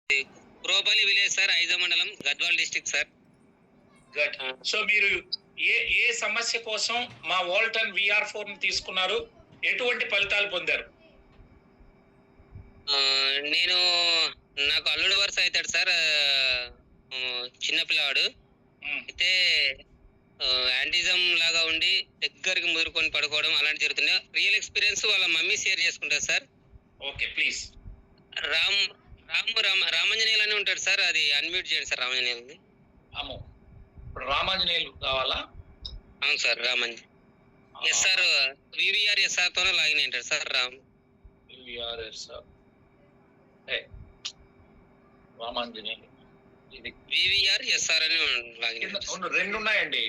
ప్రోపల్లి village sir, Aiza మండలం, Gadwal district sir. Good. So మీరు ఏ సమస్య కోసం మా వోల్టన్ VR4 ని తీసుకున్నారు? ఎటువంటి ఫలితాలు పొందారు? నేను నాకు అల్లుడు వరుస అవుతాడు సార్, చిన్నపిల్లవాడు అయితే యాంటిజం లాగా ఉండి దగ్గరికి ముదురుకొని పడుకోవడం అలాంటి జరుగుతుంది. రియల్ ఎక్స్పీరియన్స్ వాళ్ళ మమ్మీ షేర్ చేసుకుంటారు సార్. Okay, please. రామాంజనేయులు అని ఉంటాడు సార్, అది అన్మ్యూట్ చేయండి సార్. రామాంజనేయులు అమ్మో, ఇప్పుడు రామాంజనేయులు కావాలా? అవును sir, Ramanjaneyulu SR VVR SR తోనే లాగిన్ అయింటాడు సార్. రామాంజనేయులు ఇది వివిఆర్ ఎస్ఆర్ అని లాగిన్. రెండు ఉన్నాయండి,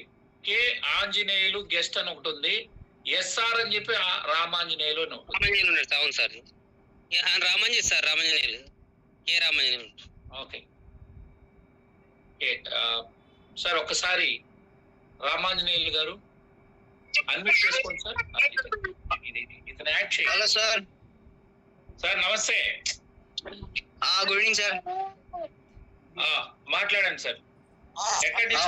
కే ఆంజనేయులు గెస్ట్ అని ఒకటి ఉంది, ఎస్ఆర్ అని చెప్పి రామాంజనేయులు అని ఒకటి. రామాంజనేయులు ఉన్నాడు. అవును సార్, రామాంజీ సార్, రామాంజనేయులు, కే రామాంజనేయులు. ఓకే సార్, ఒక్కసారి రామాంజనేయులు గారు అన్మ్యూట్ చేసుకోండి సార్. ఇతను యాడ్ చేయాలి. Hello sir. సార్ నమస్తే. Good evening sir. మాట్లాడండి సార్. ఎక్కడి నుంచి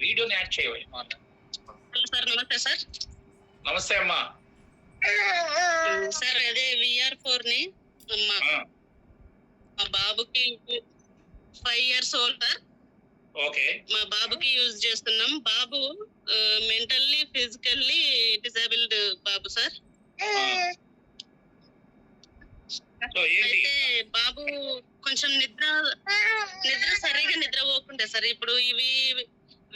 వీడియోని యాడ్ చేయవాలి. సార్ నమస్తే సార్. నమస్తే అమ్మా. సార్ అదే VR4 ని మా బాబుకి 5 years old సార్. ఓకే, మా బాబుకి యూజ్ చేస్తున్నాం. బాబు మెంటల్లీ ఫిజికల్లీ డిసేబుల్డ్ బాబు సార్. అయితే బాబు కొంచెం నిద్ర సరిగా నిద్రపోకుండా సార్. ఇప్పుడు ఇవి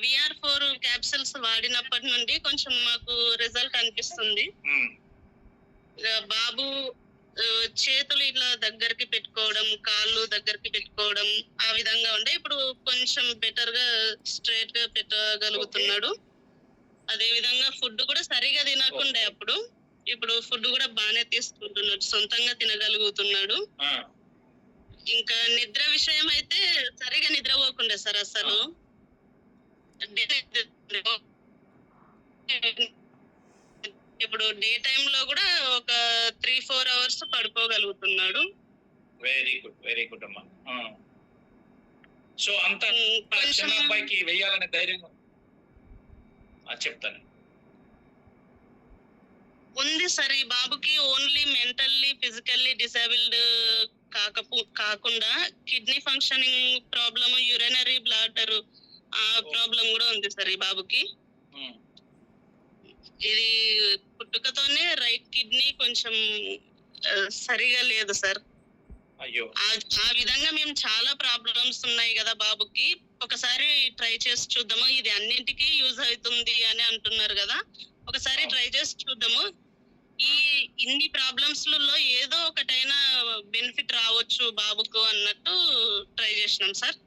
VR4 క్యాప్సూల్స్ వాడినప్పటి నుండి కొంచెం మాకు రిజల్ట్ అనిపిస్తుంది. బాబు చేతులు ఇట్లా దగ్గరికి పెట్టుకోవడం, కాళ్ళు దగ్గరికి పెట్టుకోవడం ఆ విధంగా ఉండే. ఇప్పుడు కొంచెం బెటర్ గా స్ట్రైట్ గా పెట్టగలుగుతున్నాడు. అదే విధంగా ఫుడ్ కూడా సరిగా తినకుండే అప్పుడు. ఇప్పుడు ఫుడ్ కూడా బాగానే తీసుకుంటున్నాడు, సొంతంగా తినగలుగుతున్నాడు. ఇంకా నిద్ర విషయం అయితే సరిగా నిద్రపోకుండే సార్ అసలు. ఇప్పుడు డే టైమ్ లో కూడా ఒక 3-4 hours పడుకోగలుగుతున్నాడు. వెరీ గుడ్, వెరీ గుడ్ అమ్మా. సో అంత చిన్న అబ్బాయికి వెయ్యాలనే ధైర్యం చెప్తాను ఉంది సార్. ఈ బాబుకి ఓన్లీ మెంటల్లీ ఫిజికల్లీ డిసేబుల్డ్ కాకుండా kidney functioning problem, urinary bladder ఆ ప్రాబ్లం కూడా ఉంది సార్ ఈ బాబుకి. ఇది పుట్టుకతోనే రైట్ కిడ్నీ కొంచెం సరిగా లేదు సార్. ఆ విధంగా మేము చాలా ప్రాబ్లమ్స్ ఉన్నాయి కదా బాబుకి. ఒకసారి ట్రై చేసి చూద్దాము, ఇది అన్నింటికి యూజ్ అవుతుంది అని అంటున్నారు కదా, ఒకసారి ట్రై చేసి చూద్దాము. ఇన్ని ప్రాబ్లమ్స్ లలో ఏదో ఒకటైనా బెనిఫిట్ రావచ్చు బాబుకు అన్నట్టు ట్రై చేసినాం సార్.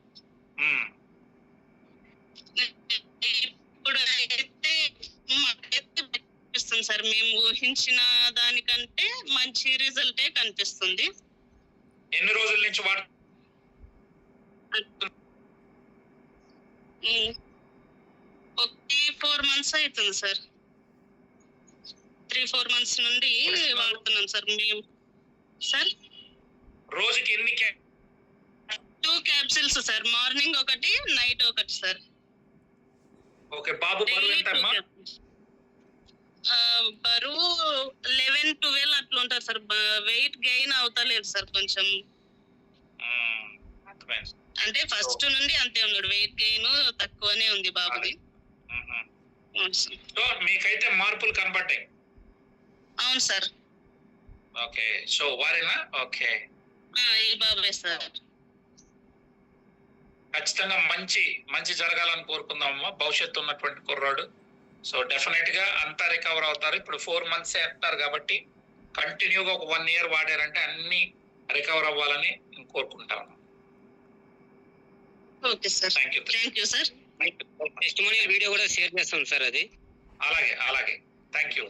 ఇప్పుడు అయితే కనిపిస్తుంది సార్, మేము ఊహించిన దానికంటే మంచి రిజల్టే కనిపిస్తుంది. ఎన్ని రోజుల నుంచి 4 months అవుతుంది సార్. 3-4 months నుండి వాడుతున్నాం సార్ మేము. సార్ రోజుకి ఎన్ని 2 capsules సార్, మార్నింగ్ ఒకటి, నైట్ ఒకటి సార్. ఓకే, బాబు బరువు ఎంత అమ్మా? బరువు 11-12 అట్లా ఉంటారు సార్. వెయిట్ గెయిన్ అవుతలేదు సార్ కొంచెం. అంటే ఫస్ట్ నుండి అంతే ఉన్నాడు, వెయిట్ గెయిన్ తక్కువనే ఉంది బాబుది. మీకైతే మార్పులు కనబడ్డాయి? అవును సార్. ఓకే, సో వారేనా? ఓకే, ఈ బాబే సార్. ఖచ్చితంగా మంచి జరగాలని కోరుకుందామమ్మా. భవిష్యత్తు ఉన్నటువంటి కుర్రాడు. సో డెఫినెట్ గా అంతా రికవర్ అవుతారు. ఇప్పుడు 4 months అంటారు కాబట్టి కంటిన్యూగా ఒక 1 year వాడారంటే అన్ని రికవర్ అవ్వాలని కోరుకుంటాను. Okay sir, thank you sir. Testimonial video కూడా షేర్ చేస్తాం సార్. అది అలాగే థ్యాంక్ యూ.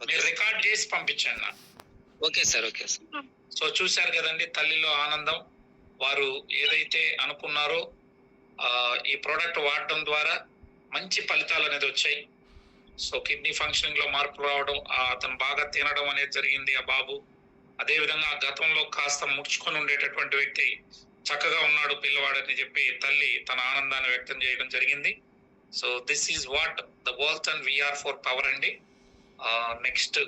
మీరు రికార్డ్ చేసి పంపించండి నాకు. Okay sir, okay sir. So చూశారు కదండి, తల్లిలో ఆనందం. వారు ఏదైతే అనుకున్నారో ఈ ప్రోడక్ట్ వాడటం ద్వారా మంచి ఫలితాలు అనేది వచ్చాయి. సో కిడ్నీ ఫంక్షనింగ్ లో మార్పు రావడం, అతను బాగా తినడం అనేది జరిగింది. ఆ బాబు అదే విధంగా గతంలో కాస్త ముడుచుకొని ఉండేటటువంటి వ్యక్తి చక్కగా ఉన్నాడు పిల్లవాడని చెప్పి తల్లి తన ఆనందాన్ని వ్యక్తం చేయడం జరిగింది. So this is what the world and we are for power అండి. నెక్స్ట్